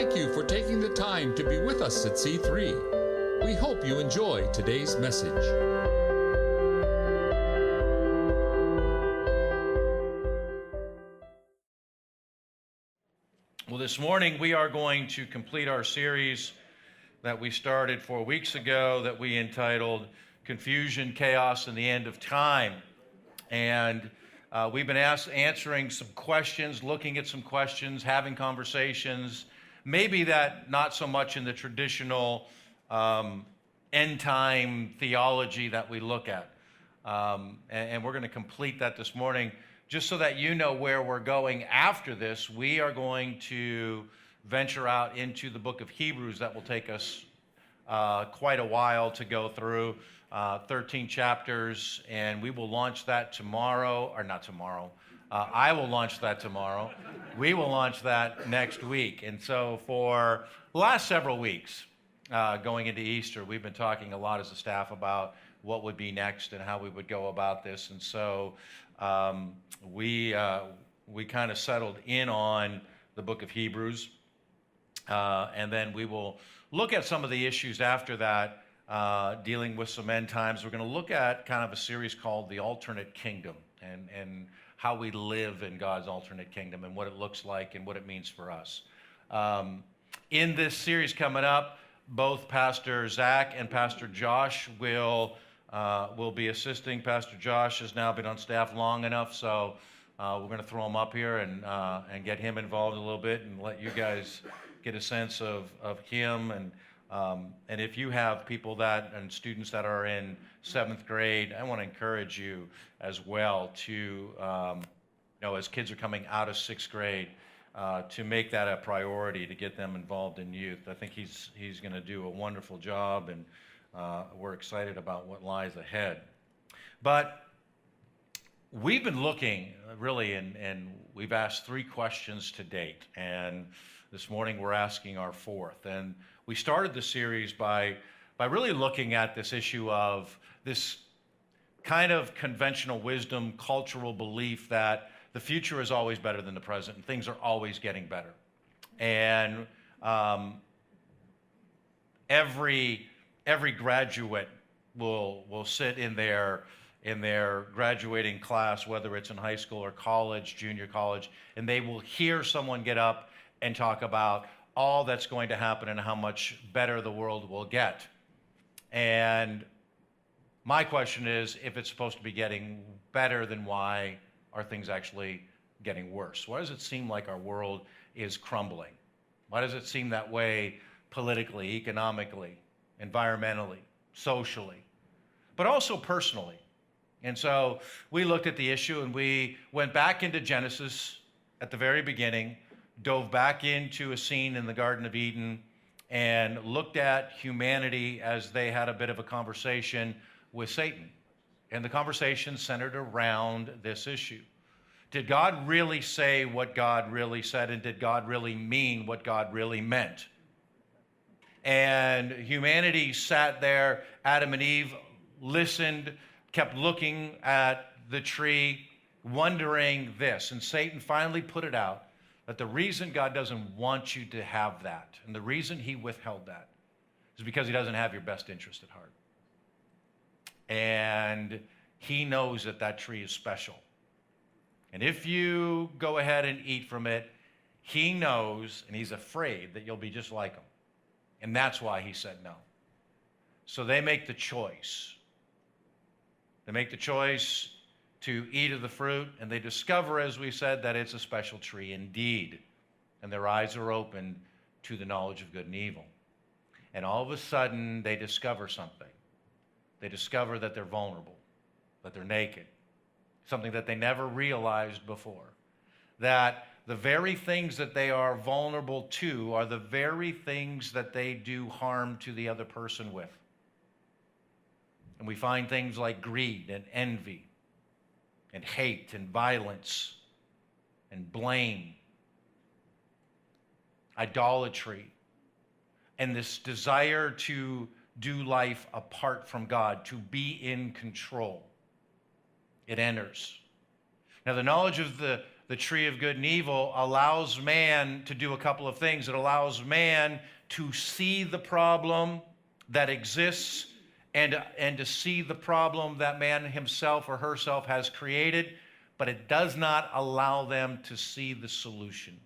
thank you for taking the time to be with us at C3. We hope you enjoy today's message. Well, this morning we are going to complete our series that we started 4 weeks ago that we entitled Confusion, Chaos, and the End of Time. And we've been answering some questions, looking at some questions, having conversations, maybe that not so much in the traditional end time theology that we look at. And we're going to complete that this morning. Just so that you know where we're going after this, we are going to venture out into the book of Hebrews. That will take us quite a while to go through, 13 chapters, and we will launch that tomorrow, or not tomorrow. I will launch that tomorrow. We will launch that next week. And so for the last several weeks, going into Easter, we've been talking a lot as a staff about what would be next and how we would go about this. And so we kind of settled in on the book of Hebrews, and then we will look at some of the issues after that, dealing with some end times. We're going to look at kind of a series called The Alternate Kingdom and how we live in God's alternate kingdom and what it looks like and what it means for us. In this series coming up, both Pastor Zach and Pastor Josh will be assisting. Pastor Josh has now been on staff long enough, so we're going to throw him up here and get him involved a little bit and let you guys get a sense of him. And if you have people and students that are in 7th grade, I want to encourage you as well to, as kids are coming out of 6th grade, to make that a priority to get them involved in youth. I think he's going to do a wonderful job, and we're excited about what lies ahead. But we've been looking really, and we've asked 3 questions to date, and this morning we're asking our 4th. And we started the series by really looking at this issue of this kind of conventional wisdom, cultural belief that the future is always better than the present, and things are always getting better. And every graduate will sit in their graduating class, whether it's in high school or college, junior college, and they will hear someone get up and talk about all that's going to happen and how much better the world will get. And my question is, if it's supposed to be getting better, then why are things actually getting worse? Why does it seem like our world is crumbling? Why does it seem that way politically, economically, environmentally, socially, but also personally? And so we looked at the issue, and we went back into Genesis at the very beginning, dove back into a scene in the Garden of Eden, and looked at humanity as they had a bit of a conversation with Satan. And the conversation centered around this issue. Did God really say what God really said, and did God really mean what God really meant? And humanity sat there, Adam and Eve listened, kept looking at the tree, wondering this. And Satan finally put it out that the reason God doesn't want you to have that, and the reason he withheld that, is because he doesn't have your best interest at heart. And he knows that that tree is special. And if you go ahead and eat from it, he knows, and he's afraid that you'll be just like him. And that's why he said no. So they make the choice. They make the choice to eat of the fruit, and they discover, as we said, that it's a special tree indeed. And their eyes are opened to the knowledge of good and evil. And all of a sudden, they discover something. They discover that they're vulnerable, that they're naked, something that they never realized before. That the very things that they are vulnerable to are the very things that they do harm to the other person with. And we find things like greed and envy and hate and violence and blame, idolatry, and this desire to do life apart from God, to be in control. It enters. Now, the knowledge of the the tree of good and evil, allows man to do a couple of things. It allows man to see the problem that exists and to see the problem that man himself or herself has created, but it does not allow them to see the solution,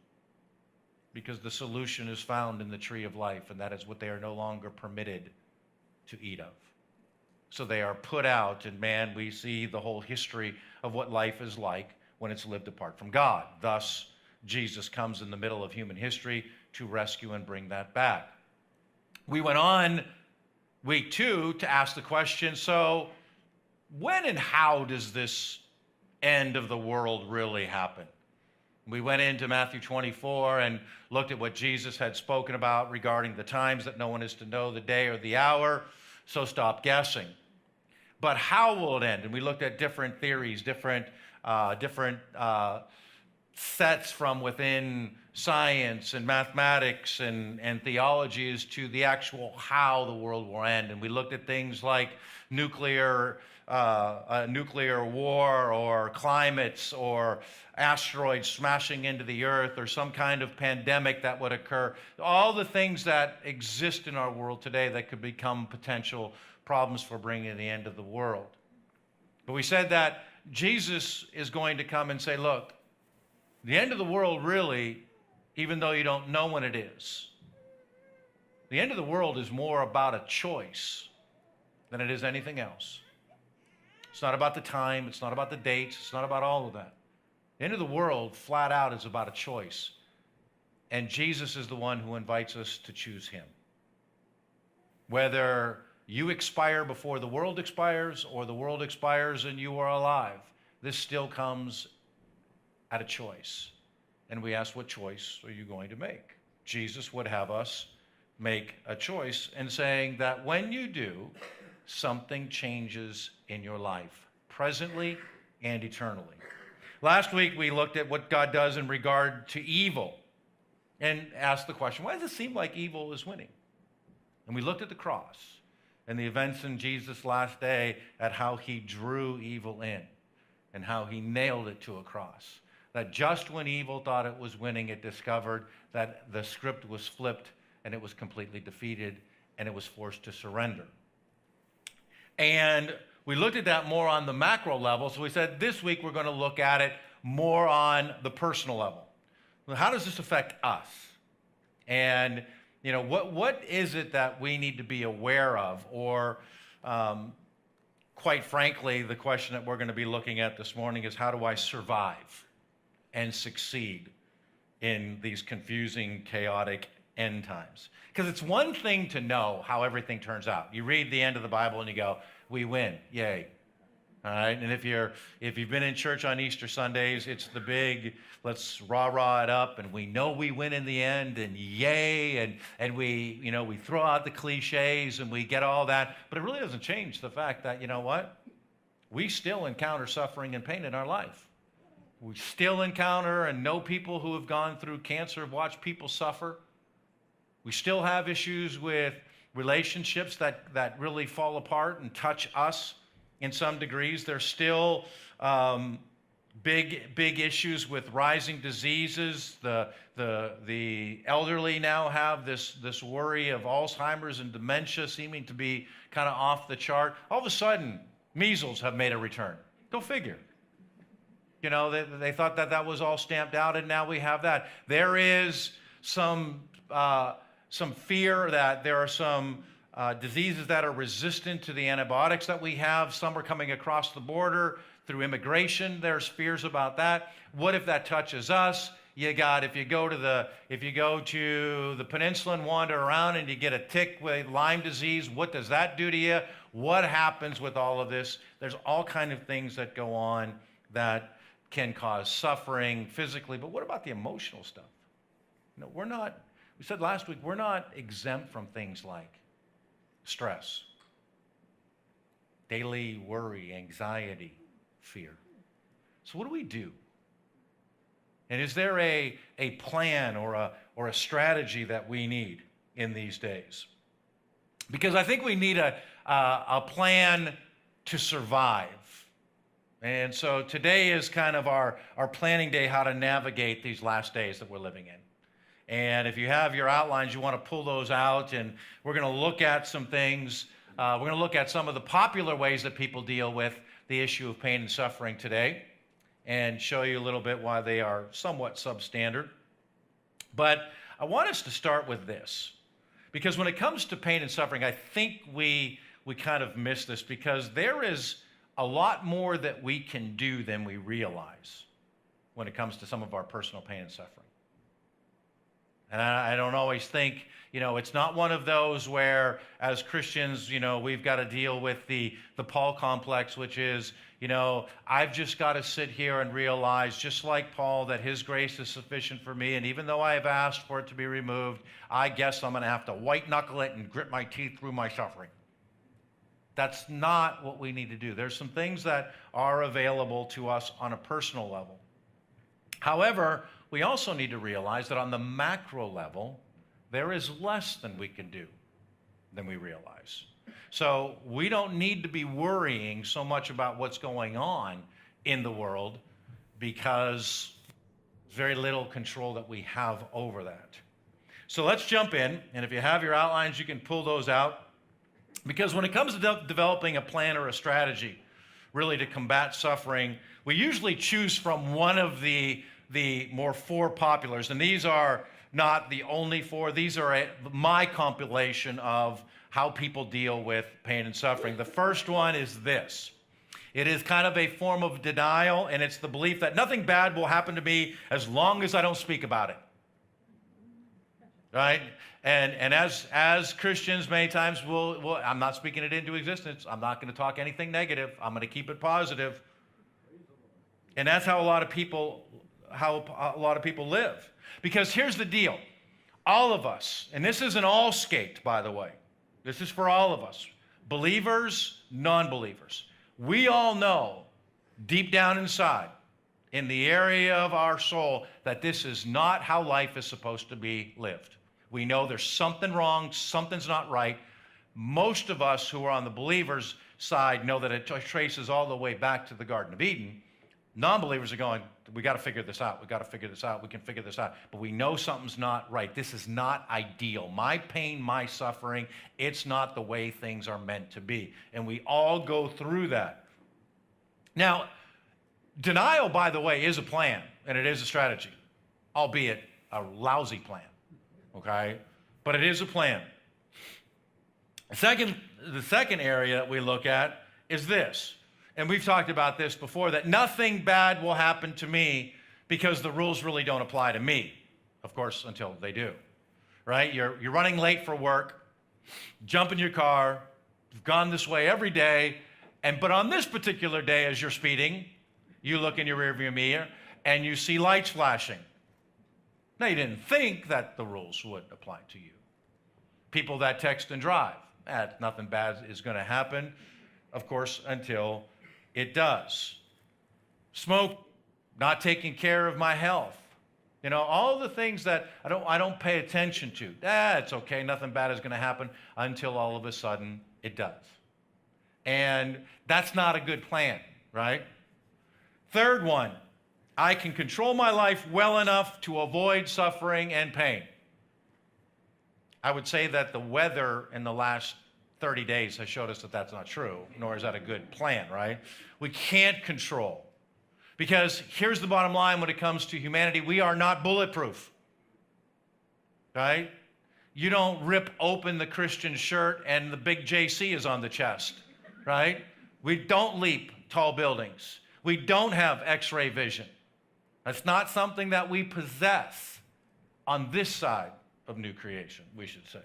because the solution is found in the tree of life, and that is what they are no longer permitted to eat of. So they are put out, and man, we see the whole history of what life is like when it's lived apart from God. Thus, Jesus comes in the middle of human history to rescue and bring that back. We went on week 2 to ask the question, so when and how does this end of the world really happen? We went into Matthew 24 and looked at what Jesus had spoken about regarding the times that no one is to know the day or the hour, so stop guessing. But how will it end? And we looked at different theories, different sets from within science and mathematics and theology as to the actual how the world will end. And we looked at things like nuclear war or climates or asteroids smashing into the earth or some kind of pandemic that would occur. All the things that exist in our world today that could become potential problems for bringing the end of the world. But we said that Jesus is going to come and say, look, the end of the world really, even though you don't know when it is, the end of the world is more about a choice than it is anything else. It's not about the time, it's not about the dates, it's not about all of that. The end of the world, flat out, is about a choice. And Jesus is the one who invites us to choose him. Whether you expire before the world expires or the world expires and you are alive, this still comes at a choice. And we ask, what choice are you going to make? Jesus would have us make a choice in saying that when you do, something changes in your life, presently and eternally. Last week, we looked at what God does in regard to evil and asked the question, why does it seem like evil is winning? And we looked at the cross and the events in Jesus' last day at how he drew evil in and how he nailed it to a cross. That just when evil thought it was winning, it discovered that the script was flipped and it was completely defeated and it was forced to surrender. And we looked at that more on the macro level. So we said this week we're going to look at it more on the personal level. How does this affect us? And what is it that we need to be aware of? Or quite frankly, the question that we're going to be looking at this morning is, how do I survive and succeed in these confusing, chaotic end times? Because it's one thing to know how everything turns out. You read the end of the Bible and you go, we win, yay. All right, and if you've been in church on Easter Sundays, it's the big, let's rah-rah it up, and we know we win in the end, and yay, and we throw out the cliches, and we get all that, but it really doesn't change the fact that, you know what? We still encounter suffering and pain in our life. We still encounter and know people who have gone through cancer, have watched people suffer. We still have issues with relationships that really fall apart and touch us in some degrees. There's still big issues with rising diseases. The elderly now have this worry of Alzheimer's and dementia seeming to be kind of off the chart. All of a sudden, measles have made a return. Go figure. They thought that was all stamped out, and now we have that. There is some fear that there are some diseases that are resistant to the antibiotics that we have. Some are coming across the border through immigration. There's fears about that. What if that touches us? If you go to the peninsula and wander around and you get a tick with Lyme disease, what does that do to you? What happens with all of this? There's all kinds of things that go on that can cause suffering physically, but what about the emotional stuff? We said last week, we're not exempt from things like stress, daily worry, anxiety, fear. So what do we do? And is there a plan or a strategy that we need in these days? Because I think we need a plan to survive. And so today is kind of our planning day, how to navigate these last days that we're living in. And if you have your outlines, you want to pull those out, and we're going to look at some things. We're going to look at some of the popular ways that people deal with the issue of pain and suffering today, and show you a little bit why they are somewhat substandard. But I want us to start with this, because when it comes to pain and suffering, I think we kind of miss this, because there is a lot more that we can do than we realize when it comes to some of our personal pain and suffering. And I don't always think, it's not one of those where, as Christians, we've got to deal with the Paul complex, which is, I've just got to sit here and realize, just like Paul, that his grace is sufficient for me. And even though I have asked for it to be removed, I guess I'm going to have to white knuckle it and grit my teeth through my suffering. That's not what we need to do. There's some things that are available to us on a personal level. However, we also need to realize that on the macro level, there is less than we can do than we realize. So we don't need to be worrying so much about what's going on in the world, because there's very little control that we have over that. So let's jump in, and if you have your outlines, you can pull those out. Because when it comes to developing a plan or a strategy, really to combat suffering, we usually choose from one of the more four populars. And these are not the only four. These are my compilation of how people deal with pain and suffering. The first one is this. It is kind of a form of denial, and it's the belief that nothing bad will happen to me as long as I don't speak about it. Right? And as Christians, many times I'm not speaking it into existence. I'm not going to talk anything negative. I'm going to keep it positive. And that's how a lot of people live. Because here's the deal. All of us, and this isn't all skate, by the way. This is for all of us. Believers, non-believers. We all know deep down inside, in the area of our soul, that this is not how life is supposed to be lived. We know there's something wrong, something's not right. Most of us who are on the believers' side know that it traces all the way back to the Garden of Eden. Non-believers are going, we got to figure this out. We got to figure this out. We can figure this out. But we know something's not right. This is not ideal. My pain, my suffering, it's not the way things are meant to be. And we all go through that. Now, denial, by the way, is a plan, and it is a strategy, albeit a lousy plan. Okay? But it is a plan. The second area that we look at is this. And we've talked about this before, that nothing bad will happen to me because the rules really don't apply to me. Of course, until they do. Right? You're running late for work, jump in your car, you've gone this way every day, but on this particular day as you're speeding, you look in your rearview mirror and you see lights flashing. Now, you didn't think that the rules would apply to you. People that text and drive, nothing bad is going to happen, of course, until it does. Smoke, not taking care of my health. All the things that I don't pay attention to. It's okay, nothing bad is going to happen, until all of a sudden it does. And that's not a good plan, right? Third one. I can control my life well enough to avoid suffering and pain. I would say that the weather in the last 30 days has showed us that that's not true, nor is that a good plan, right? We can't control. Because here's the bottom line when it comes to humanity, we are not bulletproof, right? You don't rip open the Christian shirt and the big JC is on the chest, right? We don't leap tall buildings. We don't have X-ray vision. That's not something that we possess on this side of new creation, we should say.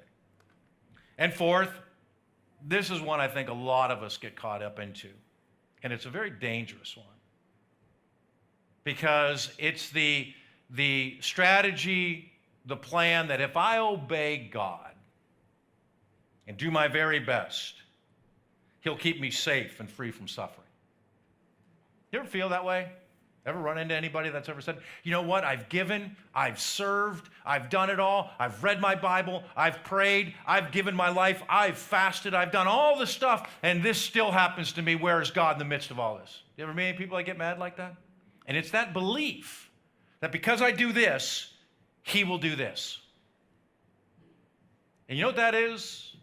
And fourth, this is one I think a lot of us get caught up into, and it's a very dangerous one, because it's the strategy, the plan that if I obey God and do my very best, He'll keep me safe and free from suffering. You ever feel that way? Ever run into anybody that's ever said, you know what, I've given, I've served, I've done it all, I've read my Bible, I've prayed, I've given my life, I've fasted, I've done all this stuff, and this still happens to me. Where is God in the midst of all this? You ever meet any people that get mad like that? And it's that belief that because I do this, he will do this. And you know what that is?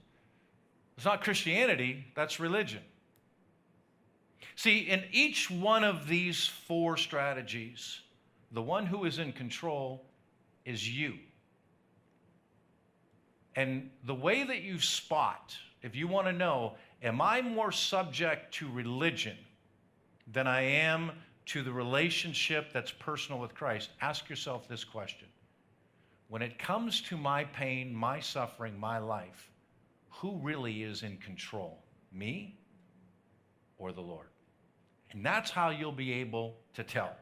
It's not Christianity, that's religion. See, in each one of these 4 strategies, the one who is in control is you. And the way that you spot, if you want to know, am I more subject to religion than I am to the relationship that's personal with Christ? Ask yourself this question. When it comes to my pain, my suffering, my life, who really is in control? Me or the Lord? And that's how you'll be able to tell.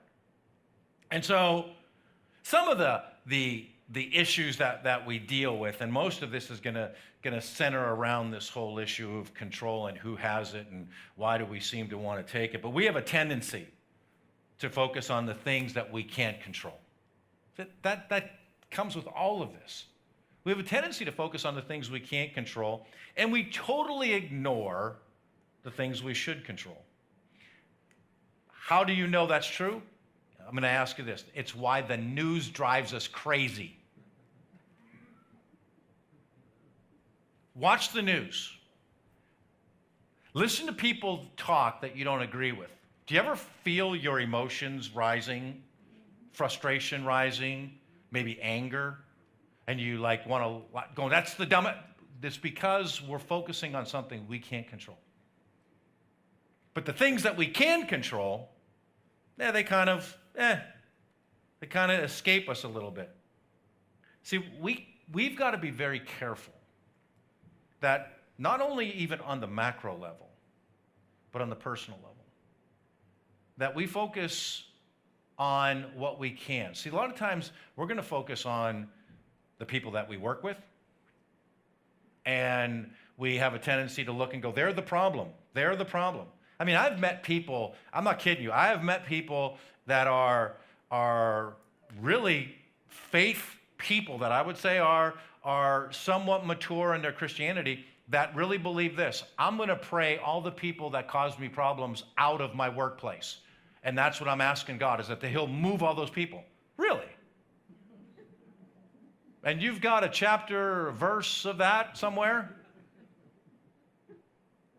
And so some of the issues that we deal with, and most of this is going to center around this whole issue of control and who has it and why do we seem to want to take it. But we have a tendency to focus on the things that we can't control. That comes with all of this. We have a tendency to focus on the things we can't control, and we totally ignore the things we should control. How do you know that's true? I'm going to ask you this. It's why the news drives us crazy. Watch the news. Listen to people talk that you don't agree with. Do you ever feel your emotions rising, frustration rising, maybe anger, and you like want to go, that's the dumb. It's because we're focusing on something we can't control. But the things that we can control, they kind of escape us a little bit. See, we've got to be very careful that not only even on the macro level, but on the personal level, that we focus on what we can. See, a lot of times we're going to focus on the people that we work with, and we have a tendency to look and go, they're the problem. They're the problem. I mean, I've met people, I'm not kidding you, I have met people that are really faith people that I would say are somewhat mature in their Christianity that really believe this. I'm going to pray all the people that caused me problems out of my workplace. And that's what I'm asking God, is that he'll move all those people. Really? And you've got a chapter or verse of that somewhere?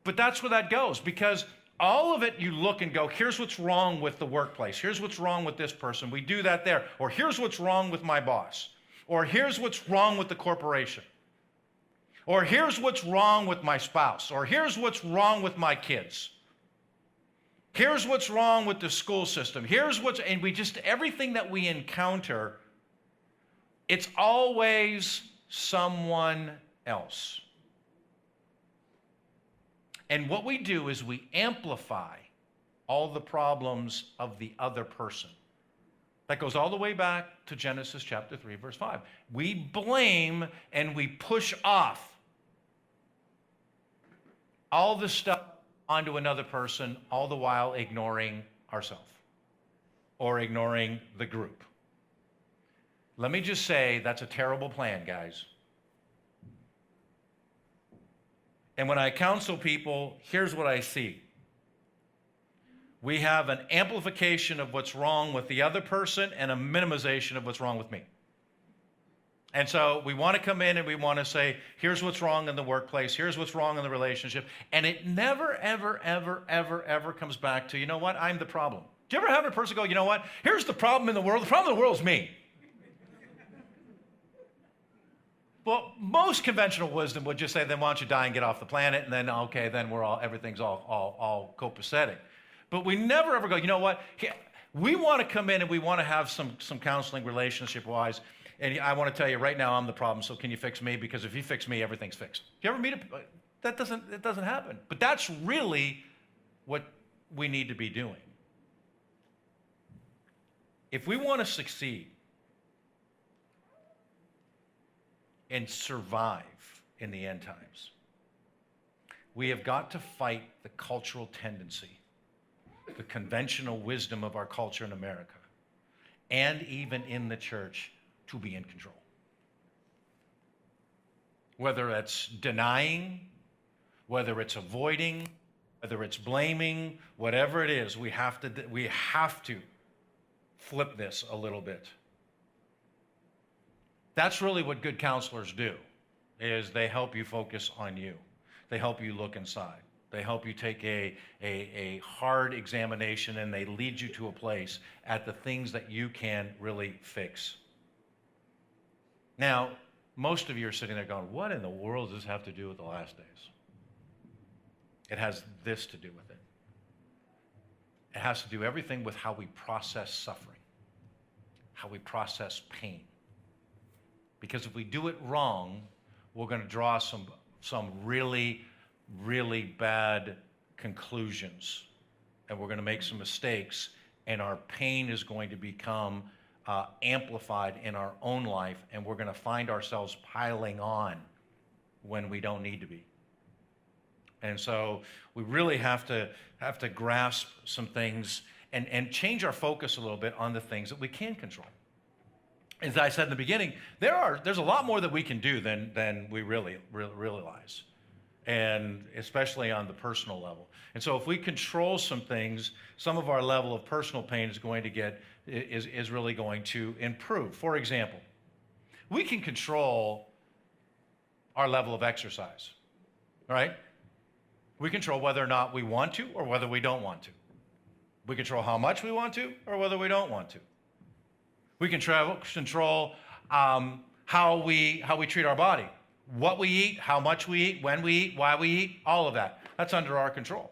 But that's where that goes, because all of it, you look and go, here's what's wrong with the workplace. Here's what's wrong with this person. We do that there. Or here's what's wrong with my boss. Or here's what's wrong with the corporation. Or here's what's wrong with my spouse. Or here's what's wrong with my kids. Here's what's wrong with the school system. And we just, everything that we encounter, it's always someone else. And what we do is we amplify all the problems of the other person. That goes all the way back to Genesis chapter 3, verse 5. We blame and we push off all the stuff onto another person, all the while ignoring ourselves or ignoring the group. Let me just say, that's a terrible plan, guys. And when I counsel people, here's what I see. We have an amplification of what's wrong with the other person and a minimization of what's wrong with me. And so we want to come in and we want to say, here's what's wrong in the workplace, here's what's wrong in the relationship. And it never, ever, ever, ever, ever comes back to, you know what, I'm the problem. Do you ever have a person go, you know what, here's the problem in the world. The problem in the world is me. Well, most conventional wisdom would just say, then why don't you die and get off the planet, and then, okay, then everything's all copacetic. But we never ever go, you know what, we want to come in and we want to have some counseling relationship-wise, and I want to tell you right now I'm the problem, so can you fix me? Because if you fix me, everything's fixed. Do you ever meet it doesn't happen. But that's really what we need to be doing. If we want to succeed and survive in the end times, we have got to fight the cultural tendency the conventional wisdom of our culture in America, and even in the church, to be in control. Whether it's denying, whether it's avoiding, whether it's blaming, whatever it is, we have to flip this a little bit. That's really what good counselors do, is they help you focus on you. They help you look inside. They help you take a hard examination, and they lead you to a place at the things that you can really fix. Now, most of you are sitting there going, what in the world does this have to do with the last days? It has this to do with it. It has to do everything with how we process suffering, how we process pain. Because if we do it wrong, we're going to draw some really, really bad conclusions, and we're going to make some mistakes, and our pain is going to become amplified in our own life, and we're going to find ourselves piling on when we don't need to be. And so we really have to grasp some things and change our focus a little bit on the things that we can control. As I said in the beginning, there's a lot more that we can do than we really realize, and especially on the personal level. And so if we control some things, some of our level of personal pain is really going to improve. For example, we can control our level of exercise, right? We control whether or not we want to or whether we don't want to. We control how much we want to or whether we don't want to. We can control how we treat our body, what we eat, how much we eat, when we eat, why we eat, all of that. That's under our control.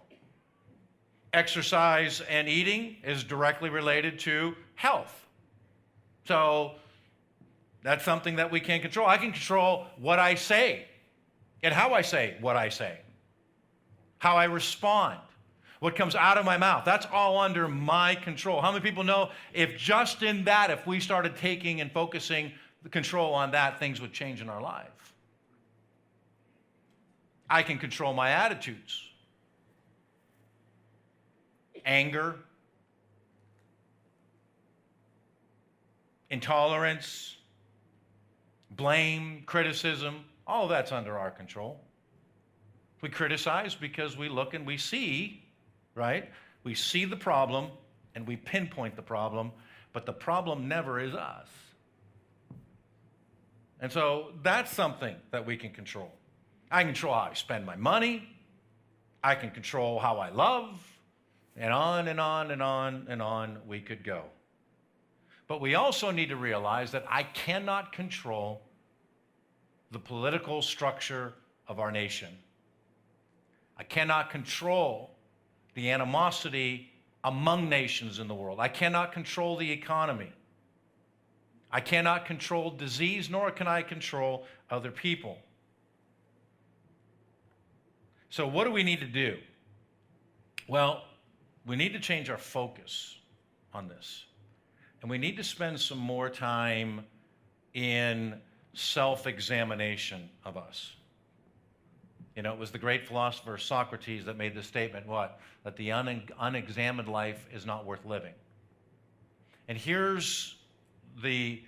Exercise and eating is directly related to health. So that's something that we can control. I can control what I say and how I say what I say, how I respond, what comes out of my mouth. That's all under my control. How many people know if just in that, if we started taking and focusing the control on that, things would change in our life? I can control my attitudes. Anger, intolerance, blame, criticism, all of that's under our control. We criticize because we look and we see, right? We see the problem and we pinpoint the problem, but the problem never is us. And so that's something that we can control. I can control how I spend my money. I can control how I love, and on and on and on and on we could go. But we also need to realize that I cannot control the political structure of our nation. I cannot control the animosity among nations in the world. I cannot control the economy. I cannot control disease, nor can I control other people. So what do we need to do? Well, we need to change our focus on this. And we need to spend some more time in self-examination of us. You know, it was the great philosopher Socrates that made this statement, what? That the unexamined life is not worth living. And here's the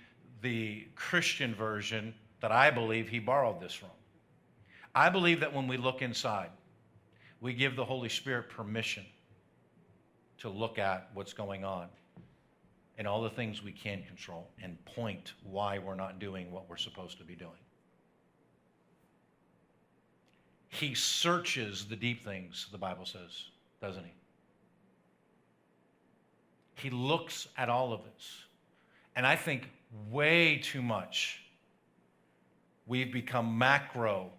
Christian version that I believe he borrowed this from. I believe that when we look inside, we give the Holy Spirit permission to look at what's going on and all the things we can control and point why we're not doing what we're supposed to be doing. He searches the deep things, the Bible says, doesn't he? He looks at all of this. And I think way too much we've become macro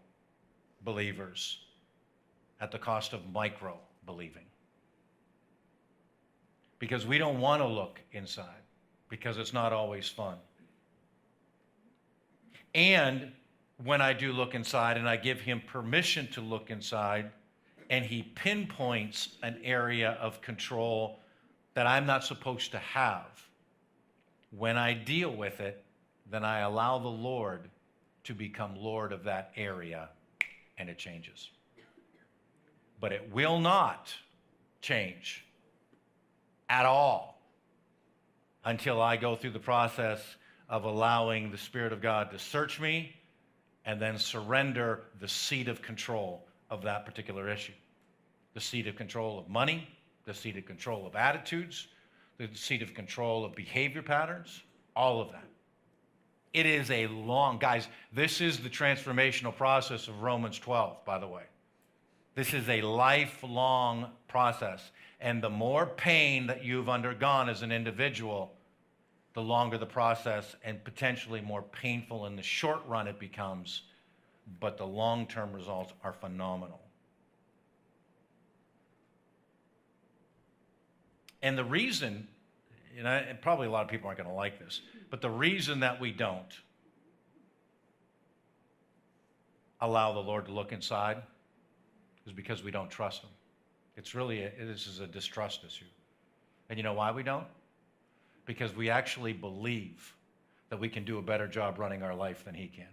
believers at the cost of micro believing. Because we don't want to look inside, because it's not always fun. And when I do look inside and I give him permission to look inside, and he pinpoints an area of control that I'm not supposed to have, when I deal with it, then I allow the Lord to become Lord of that area, and it changes. But it will not change at all until I go through the process of allowing the Spirit of God to search me and then surrender the seat of control of that particular issue. The seat of control of money, the seat of control of attitudes, the seat of control of behavior patterns, all of that. It is a long, guys, this is the transformational process of Romans 12, by the way. This is a lifelong process. And the more pain that you've undergone as an individual, the longer the process and potentially more painful in the short run it becomes, but the long-term results are phenomenal. And the reason, and probably a lot of people aren't going to like this, but the reason that we don't allow the Lord to look inside is because we don't trust him. This is a distrust issue. And you know why we don't? Because we actually believe that we can do a better job running our life than he can.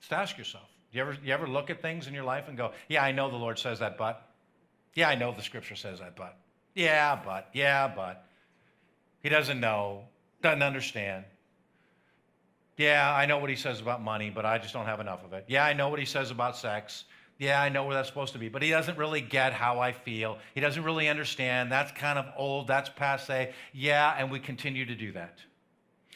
Just ask yourself, you ever look at things in your life and go, yeah, I know the Lord says that, but. Yeah, I know the scripture says that, but. Yeah, but. He doesn't know, doesn't understand. Yeah, I know what he says about money, but I just don't have enough of it. Yeah, I know what he says about sex. Yeah, I know where that's supposed to be, but he doesn't really get how I feel. He doesn't really understand. That's kind of old. That's passé. Yeah, and we continue to do that.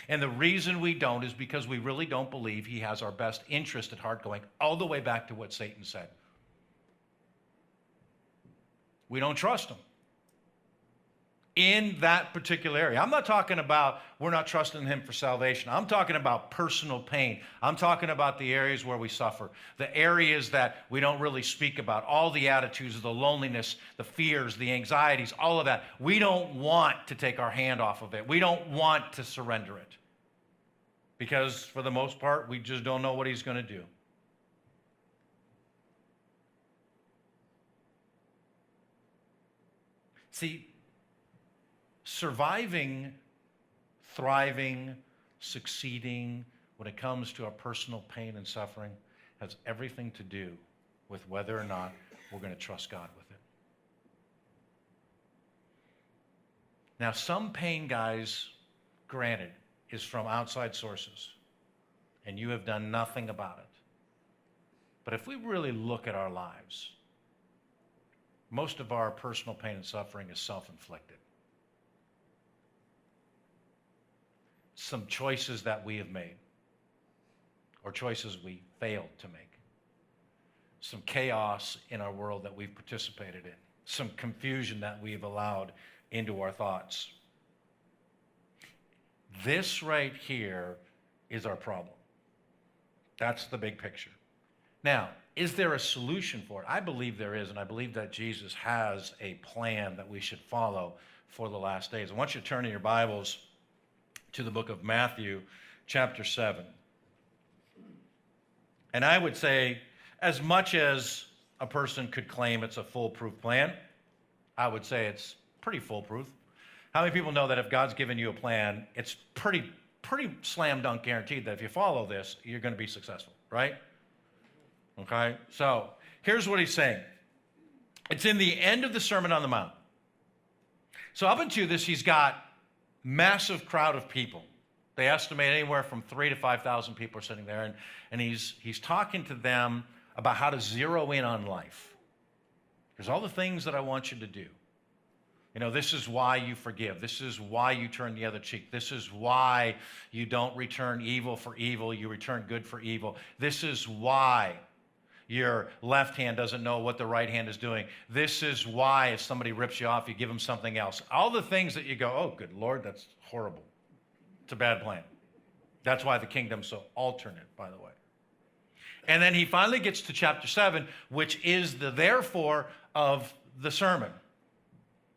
And the reason we don't is because we really don't believe he has our best interest at heart, going all the way back to what Satan said. We don't trust him in that particular area. I'm not talking about we're not trusting him for salvation. I'm talking about personal pain. I'm talking about the areas where we suffer, the areas that we don't really speak about, all the attitudes, the loneliness, the fears, the anxieties, all of that. We don't want to take our hand off of it. We don't want to surrender it because for the most part, we just don't know what he's going to do. See, surviving, thriving, succeeding when it comes to our personal pain and suffering has everything to do with whether or not we're going to trust God with it. Now, some pain, guys, granted, is from outside sources, and you have done nothing about it. But if we really look at our lives, most of our personal pain and suffering is self-inflicted. Some choices that we have made, or choices we failed to make. Some chaos in our world that we've participated in. Some confusion that we've allowed into our thoughts. This right here is our problem. That's the big picture. Now, is there a solution for it? I believe there is, and I believe that Jesus has a plan that we should follow for the last days. I want you to turn in your Bibles to the book of Matthew, chapter 7. And I would say, as much as a person could claim it's a foolproof plan, I would say it's pretty foolproof. How many people know that if God's given you a plan, it's pretty slam dunk guaranteed that if you follow this, you're going to be successful, right? Okay, so here's what he's saying. It's in the end of the Sermon on the Mount. So up until this, he's got massive crowd of people. They estimate anywhere from 3,000 to 5,000 people are sitting there, and he's talking to them about how to zero in on life. There's all the things that I want you to do. You know, this is why you forgive. This is why you turn the other cheek. This is why you don't return evil for evil. You return good for evil. This is why your left hand doesn't know what the right hand is doing. This is why if somebody rips you off, you give them something else. All the things that you go, oh, good Lord, that's horrible. It's a bad plan. That's why the kingdom's so alternate, by the way. And then he finally gets to chapter 7, which is the therefore of the sermon.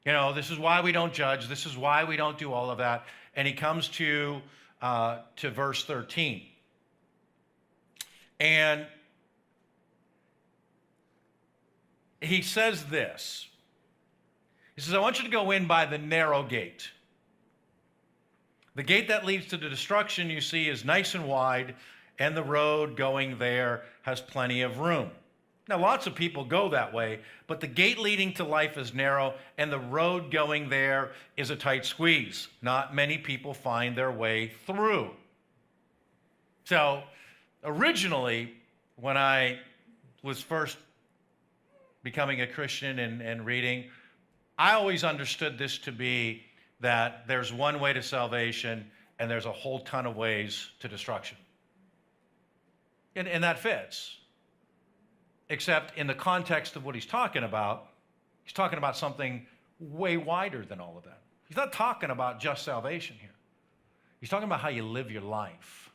You know, this is why we don't judge. This is why we don't do all of that. And he comes to verse 13. And he says this. He says, I want you to go in by the narrow gate. The gate that leads to the destruction, you see, is nice and wide, and the road going there has plenty of room. Now, lots of people go that way, but the gate leading to life is narrow, and the road going there is a tight squeeze. Not many people find their way through. So, originally, when I was first becoming a Christian and reading, I always understood this to be that there's one way to salvation, and there's a whole ton of ways to destruction. And that fits. Except in the context of what he's talking about something way wider than all of that. He's not talking about just salvation here. He's talking about how you live your life.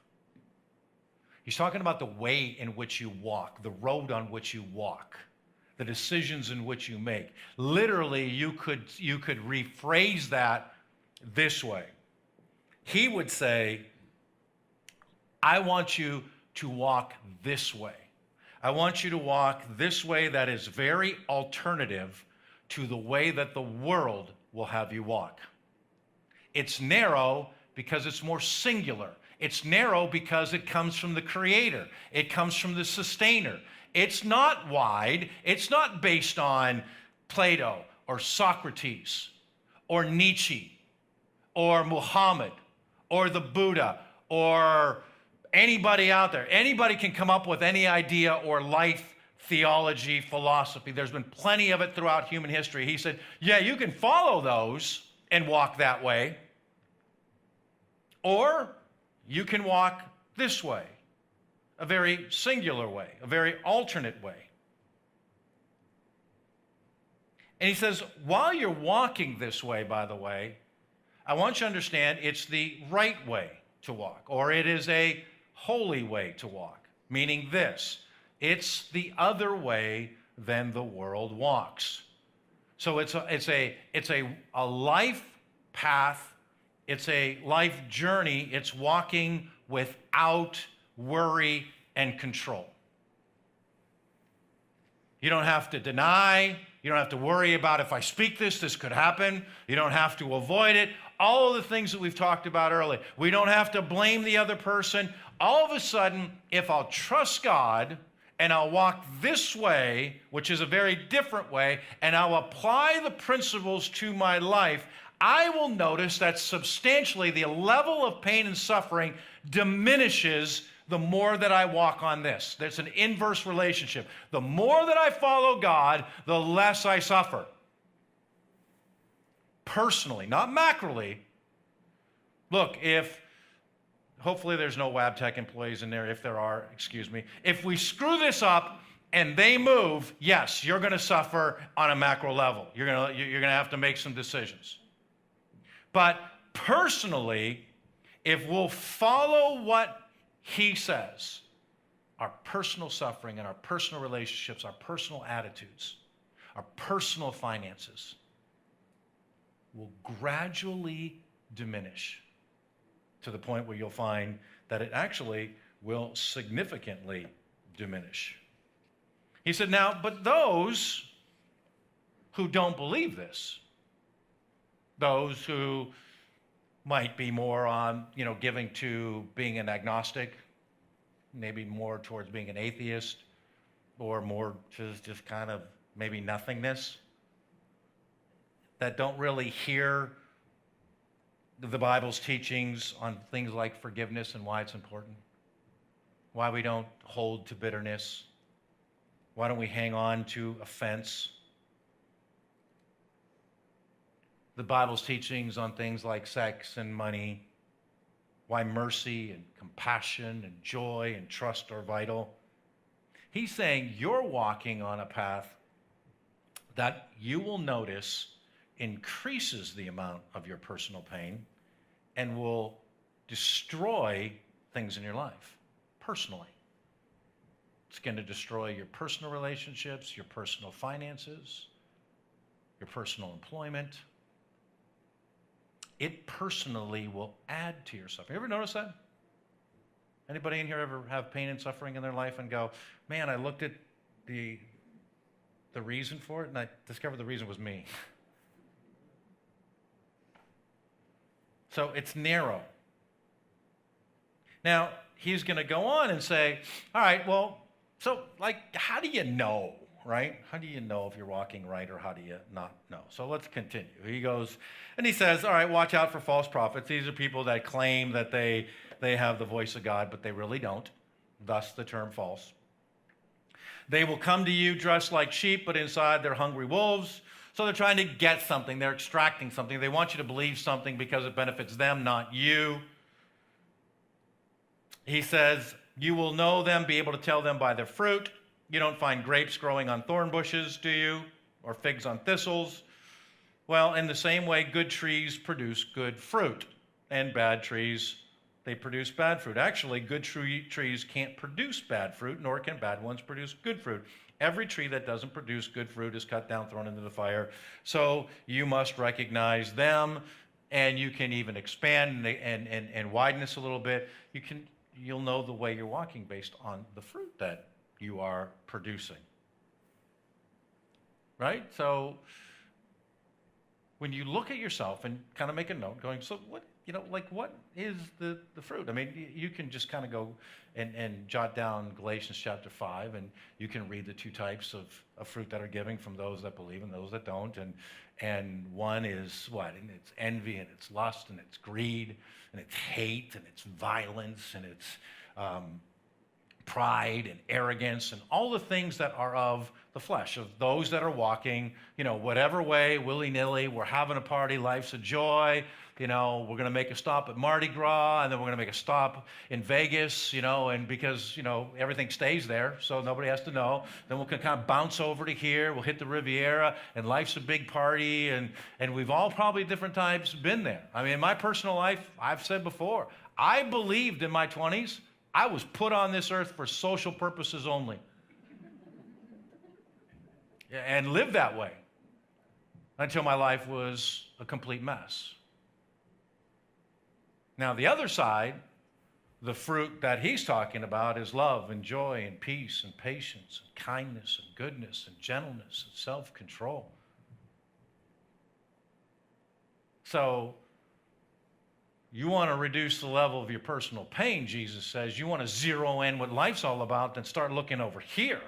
He's talking about the way in which you walk, the road on which you walk, the decisions in which you make. Literally, you could rephrase that this way. He would say, I want you to walk this way. I want you to walk this way that is very alternative to the way that the world will have you walk. It's narrow because it's more singular. It's narrow because it comes from the Creator. It comes from the Sustainer. It's not wide. It's not based on Plato or Socrates or Nietzsche or Muhammad or the Buddha or anybody out there. Anybody can come up with any idea or life theology, philosophy. There's been plenty of it throughout human history. He said, yeah, you can follow those and walk that way, or you can walk this way, a very singular way, a very alternate way. And he says, while you're walking this way, by the way, I want you to understand it's the right way to walk, or it is a holy way to walk, meaning this: it's the other way than the world walks. So it's a life path, it's a life journey, it's walking without worry and control. You don't have to deny, you don't have to worry about if I speak this could happen, you don't have to avoid it. All of the things that we've talked about earlier. We don't have to blame the other person. All of a sudden, if I'll trust God and I'll walk this way, which is a very different way, and I'll apply the principles to my life, I will notice that substantially the level of pain and suffering diminishes the more that I walk on this. There's an inverse relationship. The more that I follow God, the less I suffer. Personally, not macroly. Look, hopefully there's no Wabtec employees in there. If there are, excuse me. If we screw this up and they move, yes, you're going to suffer on a macro level. You're going to have to make some decisions. But personally, if we'll follow what he says, our personal suffering and our personal relationships, our personal attitudes, our personal finances will gradually diminish to the point where you'll find that it actually will significantly diminish. He said, now, but those who don't believe this, those who might be more on, giving to being an agnostic, maybe more towards being an atheist, or more to just kind of maybe nothingness, that don't really hear the Bible's teachings on things like forgiveness and why it's important, why we don't hold to bitterness, why don't we hang on to offense, the Bible's teachings on things like sex and money, why mercy and compassion and joy and trust are vital. He's saying you're walking on a path that you will notice increases the amount of your personal pain and will destroy things in your life personally. It's going to destroy your personal relationships, your personal finances, your personal employment. It personally will add to your suffering. You ever notice that? Anybody in here ever have pain and suffering in their life and go, man, I looked at the reason for it and I discovered the reason was me. So it's narrow. Now, he's going to go on and say, all right, well, So, how do you know, right? How do you know if you're walking right, or how do you not know? So let's continue. He goes, and he says, all right, watch out for false prophets. These are people that claim that they have the voice of God, but they really don't. Thus the term false. They will come to you dressed like sheep, but inside they're hungry wolves. So they're trying to get something. They're extracting something. They want you to believe something because it benefits them, not you. He says, you will know them, be able to tell them by their fruit. You don't find grapes growing on thorn bushes, do you? Or figs on thistles? Well, in the same way, good trees produce good fruit, and bad trees, they produce bad fruit. Actually, good trees can't produce bad fruit, nor can bad ones produce good fruit. Every tree that doesn't produce good fruit is cut down, thrown into the fire. So you must recognize them, and you can even expand and widen this a little bit. You'll know the way you're walking based on the fruit that you are producing. Right? So when you look at yourself and kind of make a note going, so what is the fruit? I mean, you can just kind of go and jot down Galatians chapter 5, and you can read the two types of fruit that are giving, from those that believe and those that don't. And one is what? And it's envy, and it's lust, and it's greed, and it's hate, and it's violence, and it's pride and arrogance, and all the things that are of the flesh, of those that are walking, whatever way, willy-nilly, we're having a party, life's a joy, we're going to make a stop at Mardi Gras, and then we're going to make a stop in Vegas, and because, everything stays there, so nobody has to know. Then we'll kind of bounce over to here, we'll hit the Riviera, and life's a big party, and we've all probably different times been there. I mean, in my personal life, I've said before, I believed in my 20s, I was put on this earth for social purposes only. And lived that way until my life was a complete mess. Now, the other side, the fruit that he's talking about, is love and joy and peace and patience and kindness and goodness and gentleness and self-control. So, you want to reduce the level of your personal pain, Jesus says. You want to zero in what life's all about, then start looking over here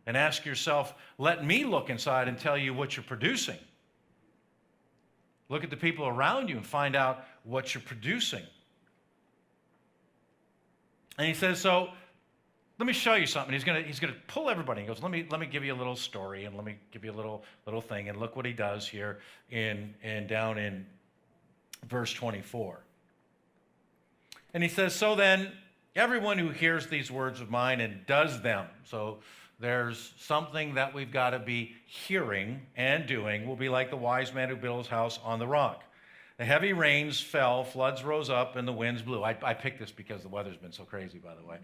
and ask yourself, let me look inside and tell you what you're producing. Look at the people around you and find out what you're producing. And he says, so let me show you something. He's going to pull everybody. He goes, let me give you a little story, and let me give you a little thing. And look what he does here down in verse 24. And he says, so then, everyone who hears these words of mine and does them, so there's something that we've got to be hearing and doing, will be like the wise man who built his house on the rock. The heavy rains fell, floods rose up, and the winds blew. I picked this because the weather's been so crazy, by the way.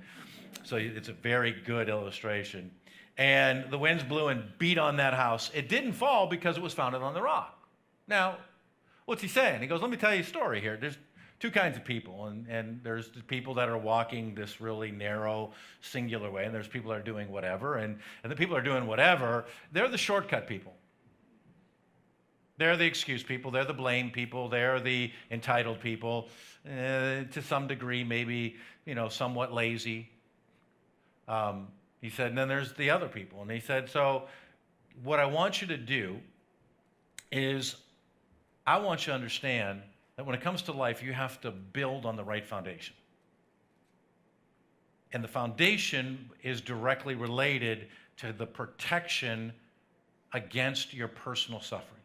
So it's a very good illustration. And the winds blew and beat on that house. It didn't fall because it was founded on the rock. Now, what's he saying? He goes, let me tell you a story here. There's two kinds of people, and there's the people that are walking this really narrow, singular way, and there's people that are doing whatever, and the people that are doing whatever, they're the shortcut people. They're the excuse people, they're the blame people, they're the entitled people, to some degree maybe, somewhat lazy. He said, and then there's the other people, and he said, so what I want you to do is I want you to understand that when it comes to life, you have to build on the right foundation. And the foundation is directly related to the protection against your personal suffering.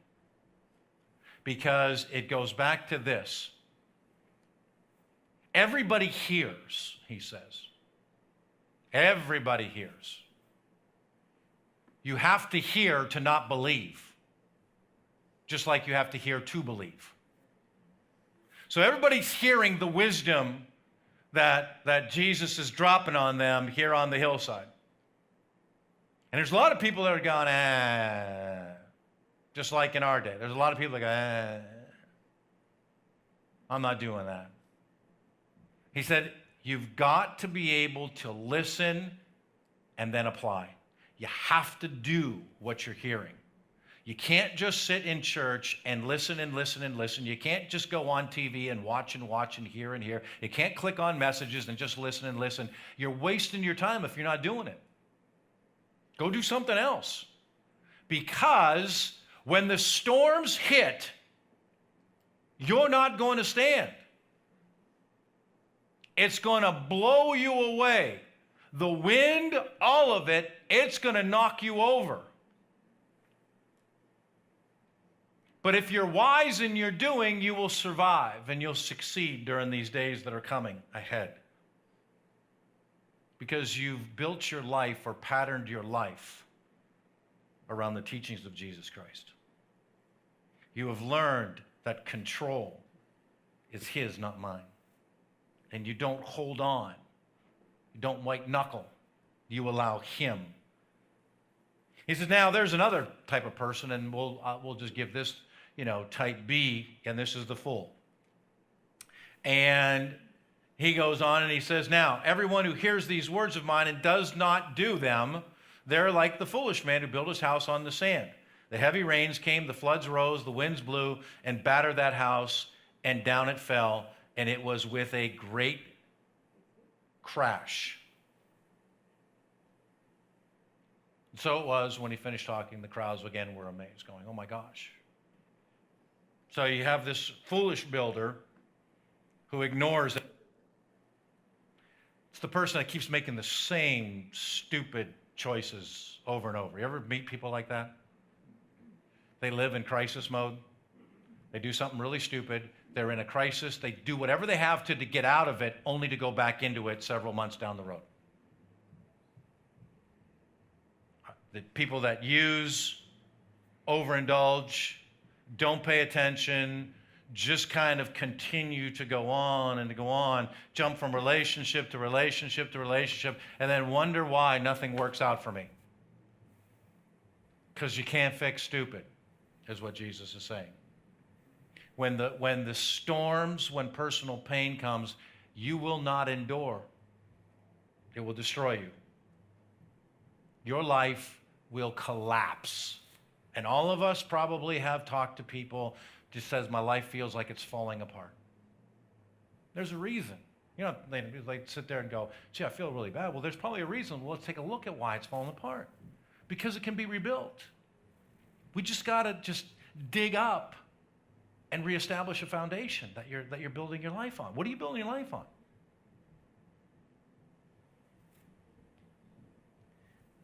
Because it goes back to this. Everybody hears, he says. Everybody hears. You have to hear to not believe, just like you have to hear to believe. So everybody's hearing the wisdom that Jesus is dropping on them here on the hillside. And there's a lot of people that are going, just like in our day. There's a lot of people that go, I'm not doing that. He said, you've got to be able to listen and then apply. You have to do what you're hearing. You can't just sit in church and listen and listen and listen. You can't just go on TV and watch and hear and hear. You can't click on messages and just listen and listen. You're wasting your time if you're not doing it. Go do something else. Because when the storms hit, you're not going to stand. It's going to blow you away. The wind, all of it, it's going to knock you over. But if you're wise in your doing, you will survive and you'll succeed during these days that are coming ahead. Because you've built your life or patterned your life around the teachings of Jesus Christ. You have learned that control is His, not mine. And you don't hold on. You don't white knuckle. You allow Him. He says, now there's another type of person, and we'll just give this, type B, and this is the full. And he goes on and he says, now, everyone who hears these words of mine and does not do them, they're like the foolish man who built his house on the sand. The heavy rains came, the floods rose, the winds blew and battered that house, and down it fell, and it was with a great crash. And so it was when he finished talking, the crowds again were amazed, going, oh my gosh. So you have this foolish builder who ignores it. It's the person that keeps making the same stupid choices over and over. You ever meet people like that? They live in crisis mode. They do something really stupid. They're in a crisis. They do whatever they have to get out of it, only to go back into it several months down the road. The people that use, overindulge, don't pay attention, just kind of continue to go on and to go on, jump from relationship to relationship to relationship, and then wonder why nothing works out for me. Because you can't fix stupid, is what Jesus is saying. When the storms, when personal pain comes, you will not endure. It will destroy you. Your life will collapse. And all of us probably have talked to people who says, my life feels like it's falling apart. There's a reason. They sit there and go, gee, I feel really bad. Well, there's probably a reason. Well, let's take a look at why it's falling apart. Because it can be rebuilt. We just got to dig up and reestablish a foundation that you're building your life on. What are you building your life on?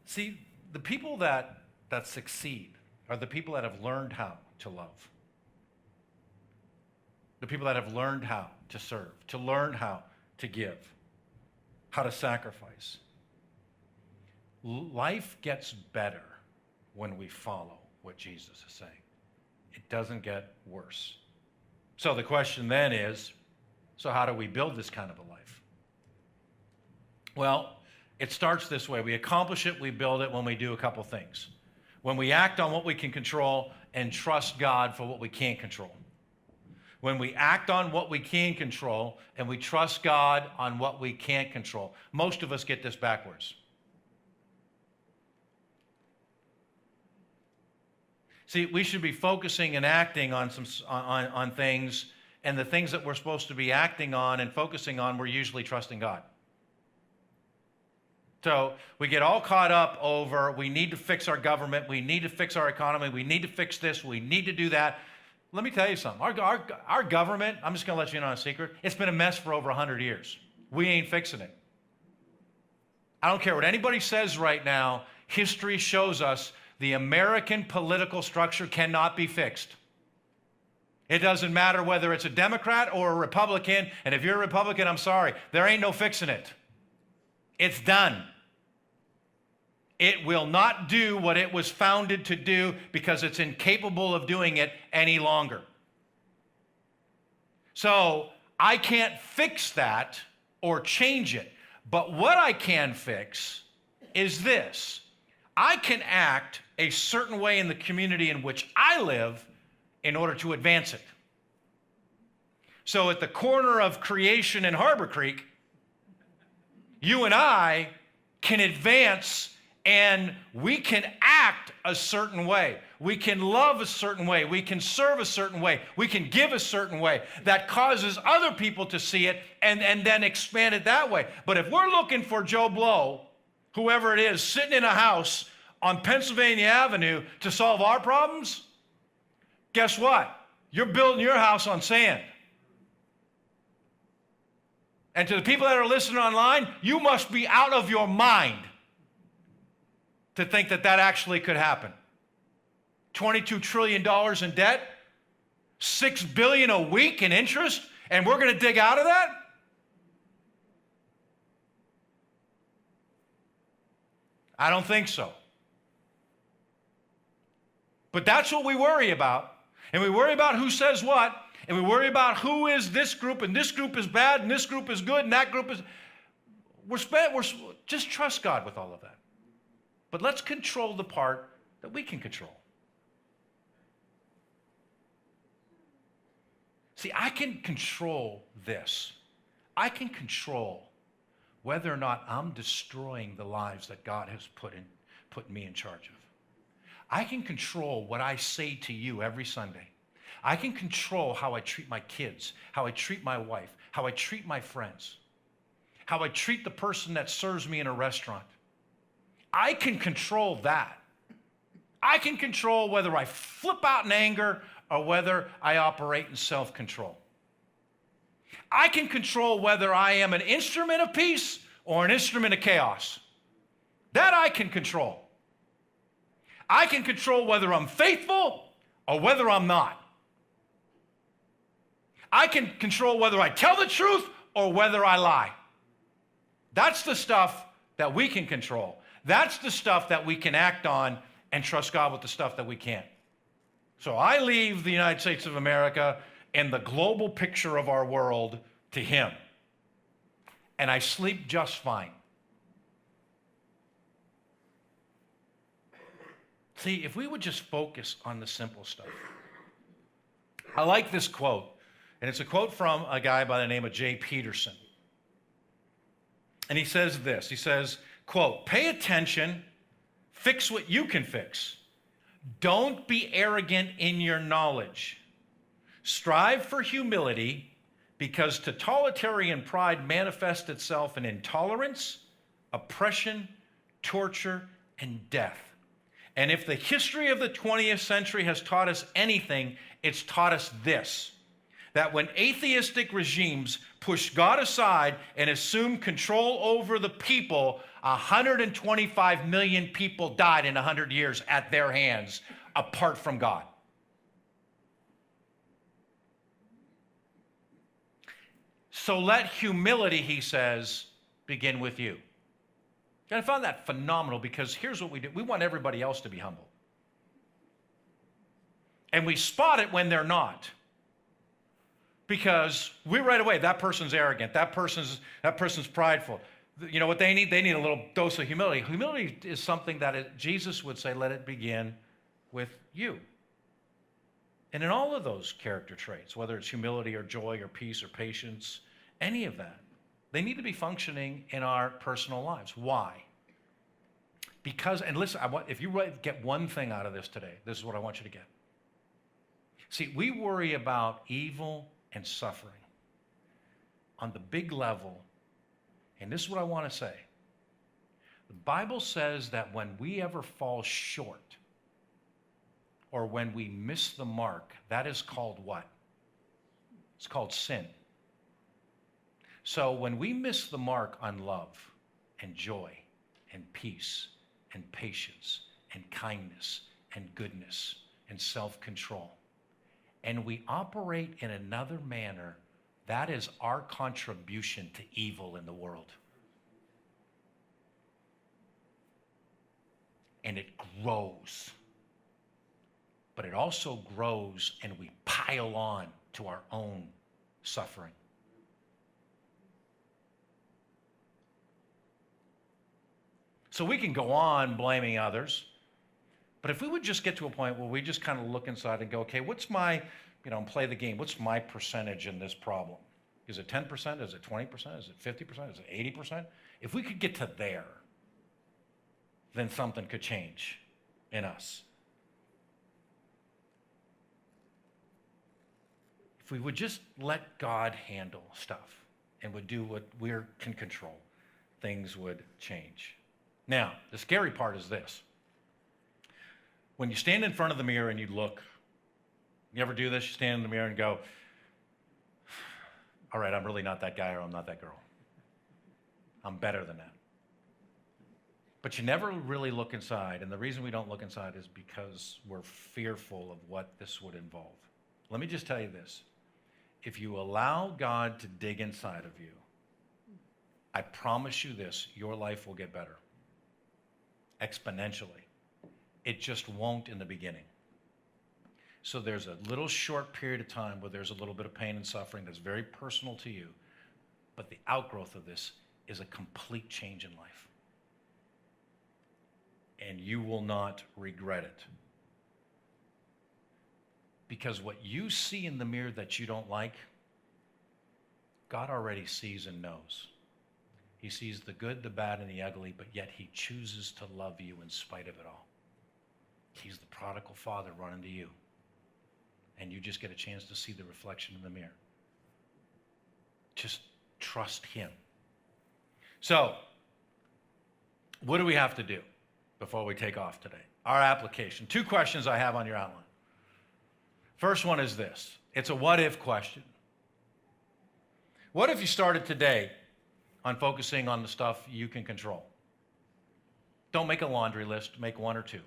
See, the people that succeed are the people that have learned how to love. The people that have learned how to serve, to learn how to give, how to sacrifice. Life gets better when we follow what Jesus is saying. It doesn't get worse. So the question then is, so how do we build this kind of a life? Well, it starts this way. We accomplish it, we build it when we do a couple things. When we act on what we can control and trust God for what we can't control. When we act on what we can control and we trust God on what we can't control. Most of us get this backwards. See, we should be focusing and acting on things, and the things that we're supposed to be acting on and focusing on, we're usually trusting God. So we get all caught up over, we need to fix our government, we need to fix our economy, we need to fix this, we need to do that. Let me tell you something. Our government, I'm just going to let you in on a secret, it's been a mess for over 100 years. We ain't fixing it. I don't care what anybody says right now, history shows us the American political structure cannot be fixed. It doesn't matter whether it's a Democrat or a Republican, and if you're a Republican, I'm sorry, there ain't no fixing it. It's done. It will not do what it was founded to do because it's incapable of doing it any longer. So I can't fix that or change it. But what I can fix is this. I can act a certain way in the community in which I live in order to advance it. So at the corner of Creation and Harbor Creek, you and I can advance and we can act a certain way. We can love a certain way. We can serve a certain way. We can give a certain way that causes other people to see it and then expand it that way. But if we're looking for Joe Blow, whoever it is, sitting in a house on Pennsylvania Avenue to solve our problems, guess what? You're building your house on sand. And to the people that are listening online, you must be out of your mind to think that that actually could happen. $22 trillion in debt, $6 billion a week in interest, and we're going to dig out of that? I don't think so. But that's what we worry about. And we worry about who says what, and we worry about who is this group, and this group is bad, and this group is good, and that group is... Just trust God with all of that. But let's control the part that we can control. See, I can control this. I can control whether or not I'm destroying the lives that God has put me in charge of. I can control what I say to you every Sunday. I can control how I treat my kids, how I treat my wife, how I treat my friends, how I treat the person that serves me in a restaurant. I can control that. I can control whether I flip out in anger or whether I operate in self-control. I can control whether I am an instrument of peace or an instrument of chaos. That I can control. I can control whether I'm faithful or whether I'm not. I can control whether I tell the truth or whether I lie. That's the stuff that we can control. That's the stuff that we can act on and trust God with the stuff that we can't. So I leave the United States of America and the global picture of our world to Him. And I sleep just fine. See, if we would just focus on the simple stuff. I like this quote, and it's a quote from a guy by the name of J. Peterson. And he says this, he says, quote, "Pay attention, fix what you can fix. Don't be arrogant in your knowledge. Strive for humility, because totalitarian pride manifests itself in intolerance, oppression, torture, and death. And if the history of the 20th century has taught us anything, it's taught us this, that when atheistic regimes pushed God aside and assumed control over the people, 125 million people died in 100 years at their hands, apart from God. So let humility, he says, begin with you. And I found that phenomenal, because here's what we do. We want everybody else to be humble. And we spot it when they're not. Because we right away, that person's arrogant, that person's prideful. You know what they need? They need a little dose of humility. Humility is something that Jesus would say, let it begin with you. And in all of those character traits, whether it's humility or joy or peace or patience, any of that, they need to be functioning in our personal lives. Why? Because, and listen, if you get one thing out of this today, this is what I want you to get. See, we worry about evil and suffering on the big level, and this is what I want to say. The Bible says that when we ever fall short, or when we miss the mark, that is called what? It's called sin. So when we miss the mark on love and joy and peace and patience and kindness and goodness and self-control, and we operate in another manner, that is our contribution to evil in the world. And it grows. But it also grows, and we pile on to our own suffering. So we can go on blaming others, but if we would just get to a point where we just kind of look inside and go, okay, what's my, play the game, what's my percentage in this problem? Is it 10%? Is it 20%? Is it 50%? Is it 80%? If we could get to there, then something could change in us. If we would just let God handle stuff and would do what we can control, things would change. Now, the scary part is this. when you stand in front of the mirror and you look, you ever do this? You stand in the mirror and go, all right, I'm really not that guy or I'm not that girl. I'm better than that. But you never really look inside, and the reason we don't look inside is because we're fearful of what this would involve. Let me just tell you this. If you allow God to dig inside of you, I promise you this, your life will get better. Exponentially. It just won't in the beginning. So there's a little short period of time where there's a little bit of pain and suffering that's very personal to you, but the outgrowth of this is a complete change in life. And you will not regret it. Because what you see in the mirror that you don't like, God already sees and knows. He sees the good, the bad, and the ugly, but yet he chooses to love you in spite of it all. He's the prodigal father running to you. And you just get a chance to see the reflection in the mirror. Just trust him. So, what do we have to do before we take off today? Our application. 2 questions I have on your outline. First one is this. It's a what-if question. What if you started today on focusing on the stuff you can control? Don't make a laundry list. Make 1 or 2.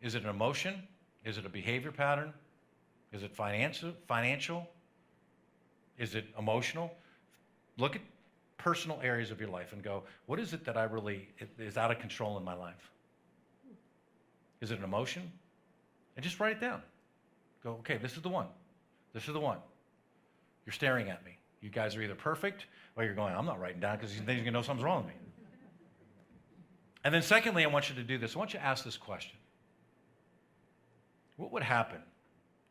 Is it an emotion? Is it a behavior pattern? Is it financial? Is it emotional? Look at personal areas of your life and go, what is it that is out of control in my life? Is it an emotion? And just write it down. Go, okay, this is the one. This is the one. You're staring at me. You guys are either perfect or you're going, I'm not writing down because then you're going to know something's wrong with me. And then secondly, I want you to do this. I want you to ask this question. What would happen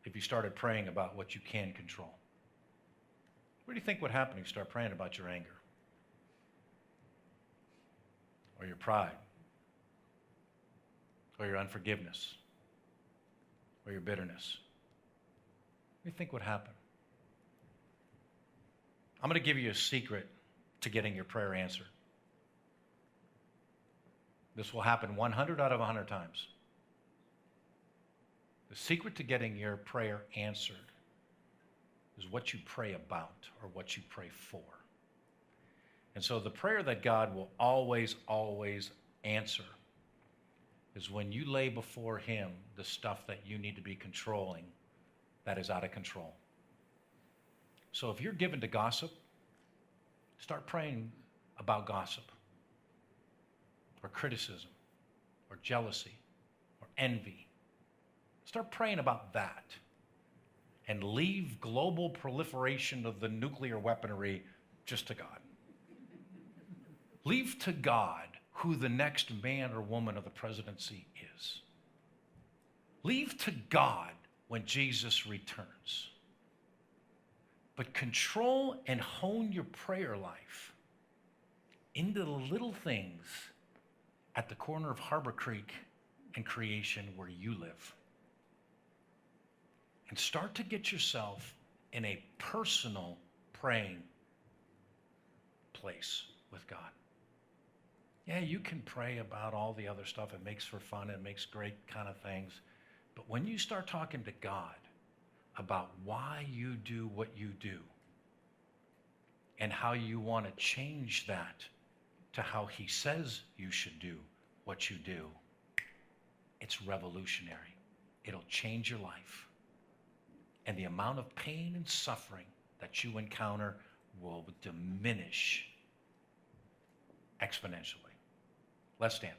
if you started praying about what you can control? What do you think would happen if you start praying about your anger? Or your pride? Or your unforgiveness? Or your bitterness? What do you think would happen? I'm going to give you a secret to getting your prayer answered. This will happen 100 out of 100 times. The secret to getting your prayer answered is what you pray about or what you pray for. And so the prayer that God will always, always answer is when you lay before him the stuff that you need to be controlling that is out of control. So if you're given to gossip, start praying about gossip or criticism or jealousy or envy. Start praying about that and leave global proliferation of the nuclear weaponry just to God. Leave to God who the next man or woman of the presidency is. Leave to God when Jesus returns. But control and hone your prayer life into the little things at the corner of Harbor Creek and Creation where you live. And start to get yourself in a personal praying place with God. Yeah, you can pray about all the other stuff. It makes for fun. It makes great kind of things. But when you start talking to God about why you do what you do and how you want to change that to how he says you should do what you do, it's revolutionary. It'll change your life. And the amount of pain and suffering that you encounter will diminish exponentially. Let's stand.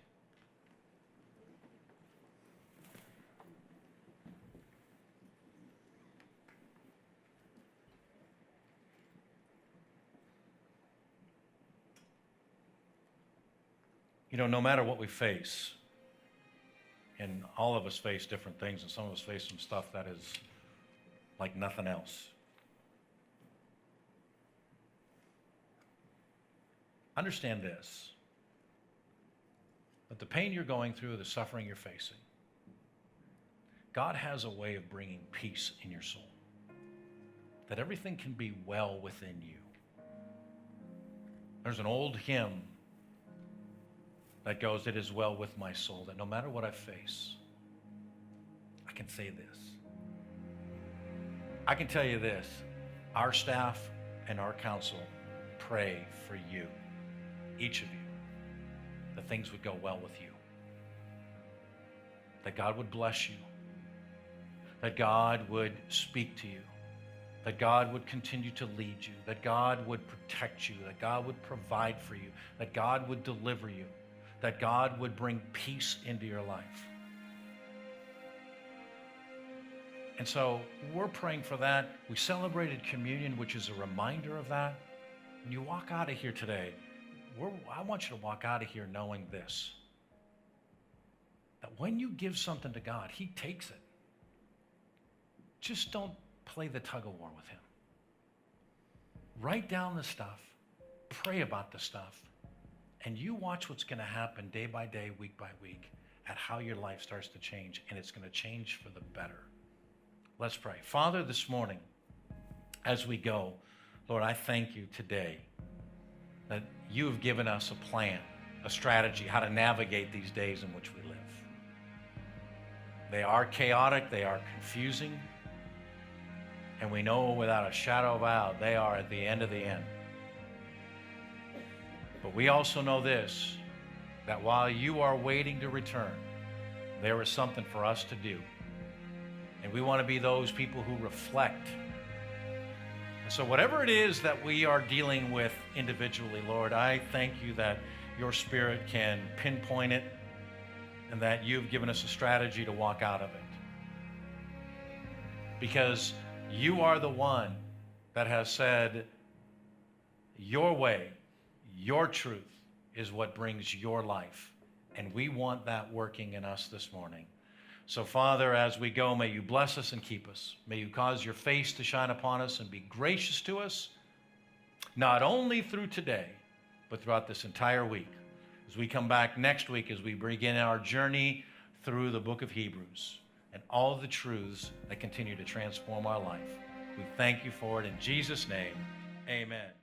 You know, no matter what we face, and all of us face different things, and some of us face some stuff that is like nothing else. Understand this, that the pain you're going through, the suffering you're facing, God has a way of bringing peace in your soul, that everything can be well within you. There's an old hymn that goes, "It is well with my soul," that no matter what I face, I can say this. I can tell you this, our staff and our council pray for you, each of you, that things would go well with you, that God would bless you, that God would speak to you, that God would continue to lead you, that God would protect you, that God would provide for you, that God would deliver you, that God would bring peace into your life. And so we're praying for that. We celebrated communion, which is a reminder of that. When you walk out of here today, I want you to walk out of here knowing this, that when you give something to God, He takes it. Just don't play the tug of war with Him. Write down the stuff, pray about the stuff, and you watch what's going to happen day by day, week by week, at how your life starts to change, and it's going to change for the better. Let's pray. Father, this morning, as we go, Lord, I thank you today that you have given us a plan, a strategy, how to navigate these days in which we live. They are chaotic, they are confusing, and we know without a shadow of a doubt they are at the end of the end. But we also know this, that while you are waiting to return, there is something for us to do. And we want to be those people who reflect. And so whatever it is that we are dealing with individually, Lord, I thank you that your Spirit can pinpoint it and that you've given us a strategy to walk out of it. Because you are the one that has said your way, your truth is what brings your life. And we want that working in us this morning. So, Father, as we go, may you bless us and keep us. May you cause your face to shine upon us and be gracious to us, not only through today, but throughout this entire week. As we come back next week, as we begin our journey through the book of Hebrews and all of the truths that continue to transform our life. We thank you for it in Jesus' name. Amen.